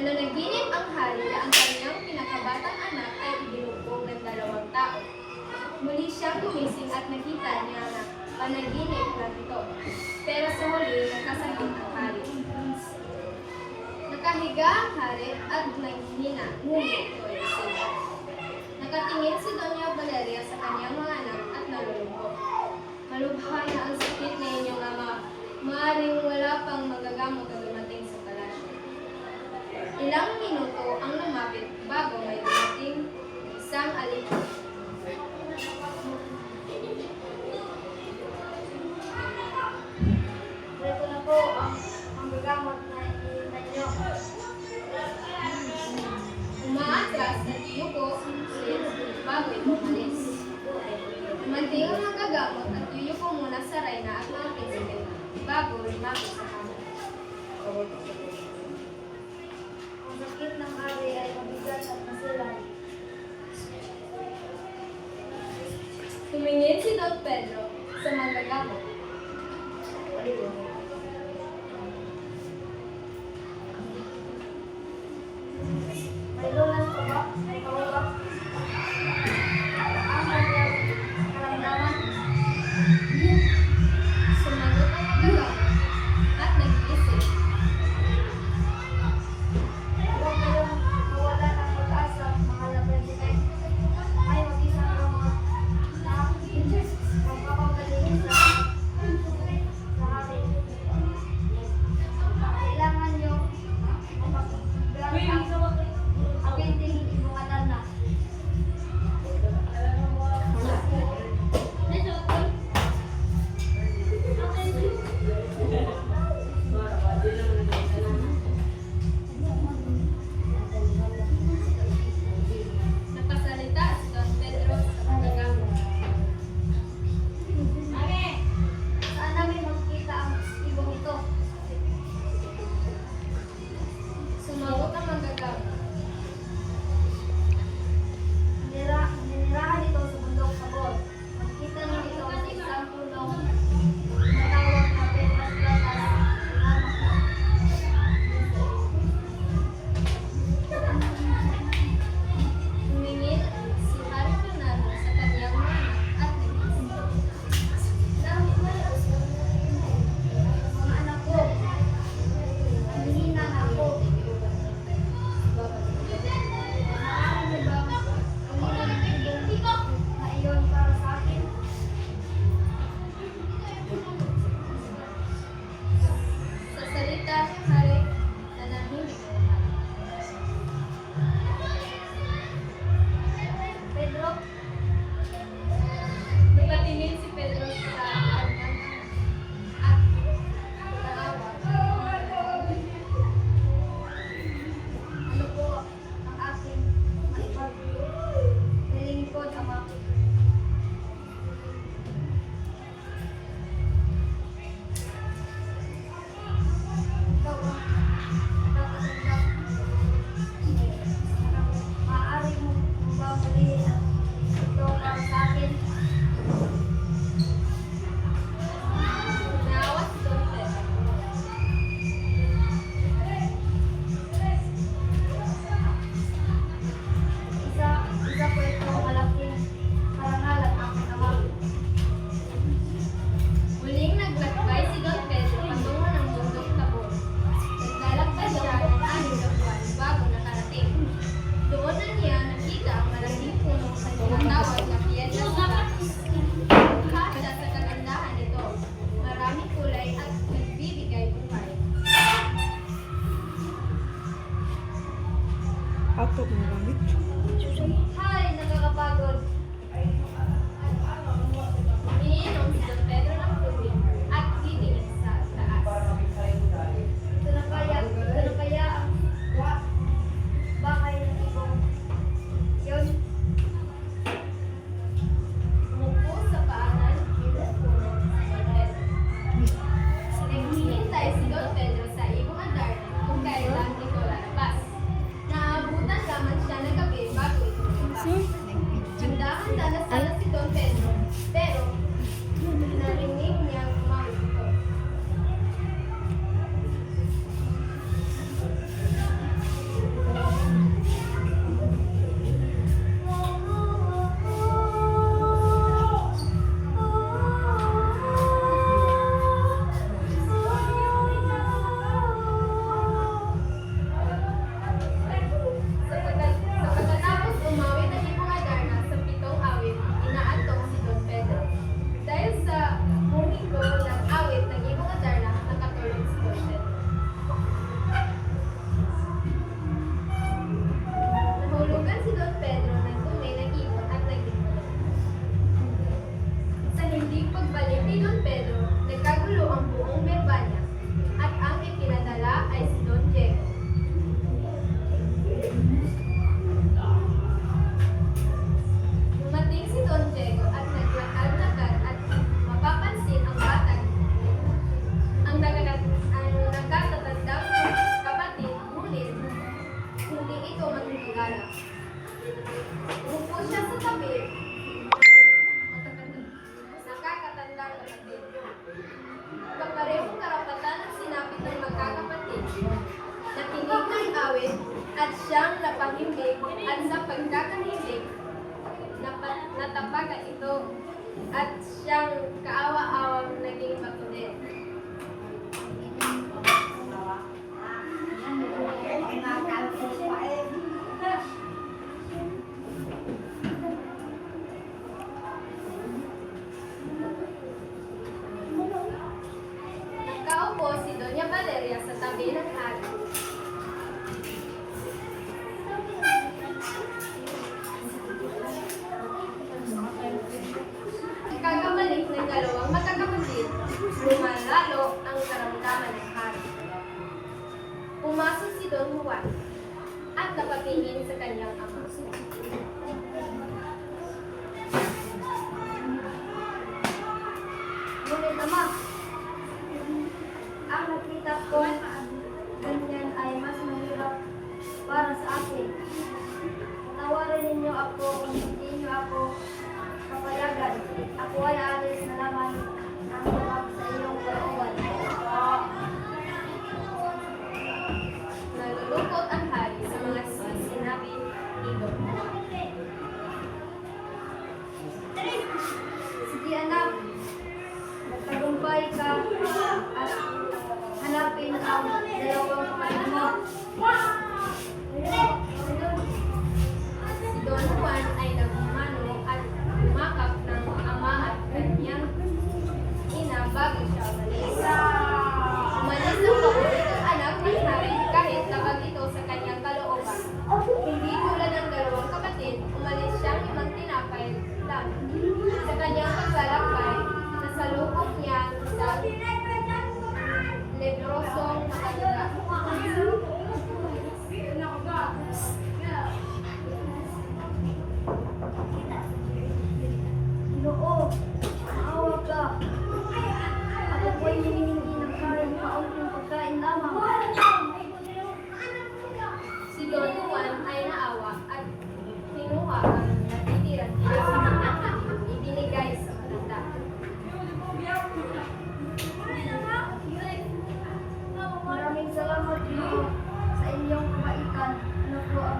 Nananaginip ang hari na ang kanyang pinakabatang anak ay ibinugbog ng 2 tao. Muli siyang gumising at nakita niya na panaginip lang ito. Pero sa huli, nagkasakit ang hari. Nakahiga ang hari at nanghina, ngunit ito'y sila. Nakatingin si Doña Valeria sa kanyang mga anak at nalulungkot. Malubha na ang sakit na inyong ama. Maaaring wala pang magagamot na dumating sa palasyo. Ilang minuto ang lumapit bago may dumating isang alipin. Ito na po ang gagamot na hinihintay nyo. Umaatras at yuyuko bago ito umalis. Dumating ang magagamot at yuyuko muna sa reyna at mga prinsipe bago lumapit sa kama. Ang sakit ng hari ay mabigat at masilang. Tumingin si Don Pedro sa magagamot. May lunas pa ba? May kawag? Ang kanyang karamdaman? Sumagot ang magagamot at nag-isip. Huwag kayong mawala ng pag-asa, mahal na president. May mag-isang gamot na magpapagaling sa hari. Kailangan nyo mapagdaan ang akinting ibungatan na. Napasalita si Don Pedro sa magagamot. Saan namin makikita ang ibong ito? Sumagot ang magagamot. Ninirahan ito sa bundok Tabor. Makikita niyo ito sa isang punong matawag na Petras Platas. Tumingin si Hari Fernando sa kanyang mga anak at nag-isip. Mga anak ko, humihina na ako. Maaari niyo bang kunin ang ibong na iyon para sa akin? Sa salita ni Hari, nanahimik ang lahat. Pedro, Napatingin si Pedro sa kanyang anak at natawa. ano po ang aking maipag-lilingkod, Ama? Ikaw ang nakatanggap. Maaari mo ba muli ito para sa akin? Naawa si Don Pedro. Isa po ito malaking karangalan ang Ama. Muling naglakbay si Don Pedro patungo ng bundok Tabor. Naglalakbay siya ng 6 na buwan bago nakarating. Doon na niya nakita ang malaking puno sa tinatawag na Piedras Blancas. Mukha siya sa kagandahan nito. Maraming kulay at nagbibigay buhay. Ato kung gamit. Hay, nakakapagod. Iniinom si Don Pedro ng tubig at titingin sa taas. Ito na kaya ang bakay ng ibong yun. Umupo sa paanan ng puno si Don Pedro. Naghihintay si Don Pedro sa ibong andar kung kailan ito lalabas. Naabutan lamang siya ng gabi bago ito lumabas. Handa siyang napahimbing at sa pagkakahimbing, natapagan ito at siyang kaawa-awang naging matulid. Nagkaupo si Doña Valeria sa tabi ng hari. Ikakabalik ng dalawang magkakapatid, lumalalo ang karamdaman ng hari. Pumasok si Don Juan at napatingin sa kanyang ama. Ngunit ama, ang nakita ko ganyan ay mas mahirap para sa akin. Tawarin ninyo ako kung hindi niyo ako kapayagan. Ako ay alis na naman ang tawag sa iyong kalooban. Nalulungkot ang hari sa mga sinabi ni Don Juan. Sige anak, magtagumpay ka at hanapin ang dalawang kapatid mo. Si Don Juan ay nagmano at umakap ng ama at kanyang ina bago siya umalis. Umalis ang paboritong anak ng hari kahit labag ito sa kanyang kalooban. Hindi tulad ng dalawang kapatid, umalis siyang limang tinapay lang. Sa kanyang paglalakbay, nasalubong niya ang isang leprosong matanda. Ginoo, maawa ka. Ako po'y hinihingi ng kain kaunting pagkain lamang. Si Don Juan ay naawa at kinuha ang natitirang at ibinigay sa matanda. Maraming salamat Ginoo sa inyong kabaitan. Ano po ang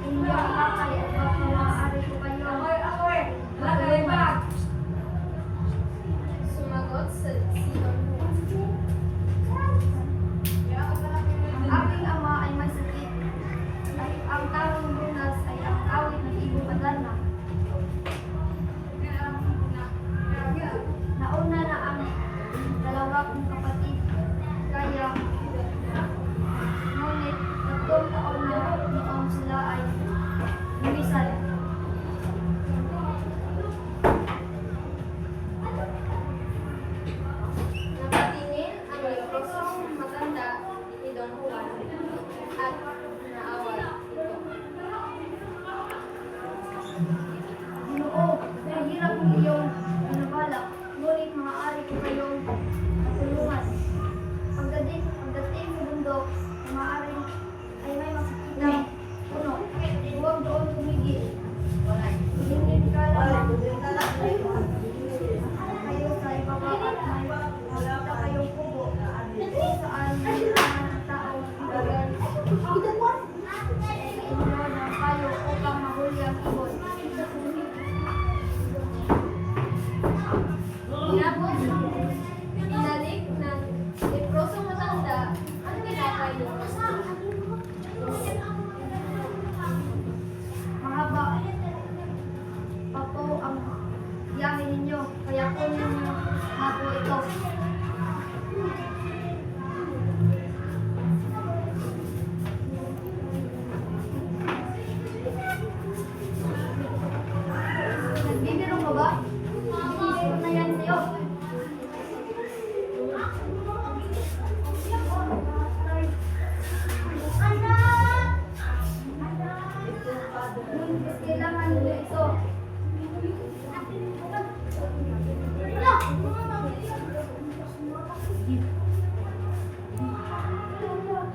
inyong lakay at baka maaari ko kayo. Matulungan. Sumagot si Don Juan. Ang aking ama ay may sakit. Ay ang tawang lunas ay ang awit ng ibong Adarna. Nauna na ang dalawa kong kapatid. Kaya, ngunit 3 taon na noong sila ay lumisan. Napatingin ang leprosong matanda ni Don Juan at naawa ito. Ginoo, mahirap ang iyong binabalak, ngunit maaari ko kayong matulungan. Pagdating sa bundok, maaaring ay may makikita puno. Huwag doon tumigil. Tingin ka lamang. Kayo sa ibaba at may makita kayong kubo. Saan may mga tao gagal. Sa inyo ng kayo upang mahuli ang ibon. Inalik ng leprosong matanda ang tinapay ni Don. Mahaba pa po ang biyahe ninyo, kaya kunin niyo na po ito. Nagbibiro ka ba? Nagbibiro na yan sa'yo. Ngunit kailangan nyo ito.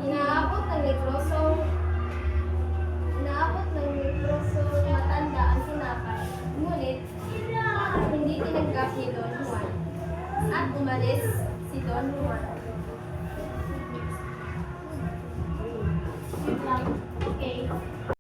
Inaabot ng leprosong matanda ang tinapay. Ngunit, hindi tinanggap ni Don Juan. At umalis si Don Juan.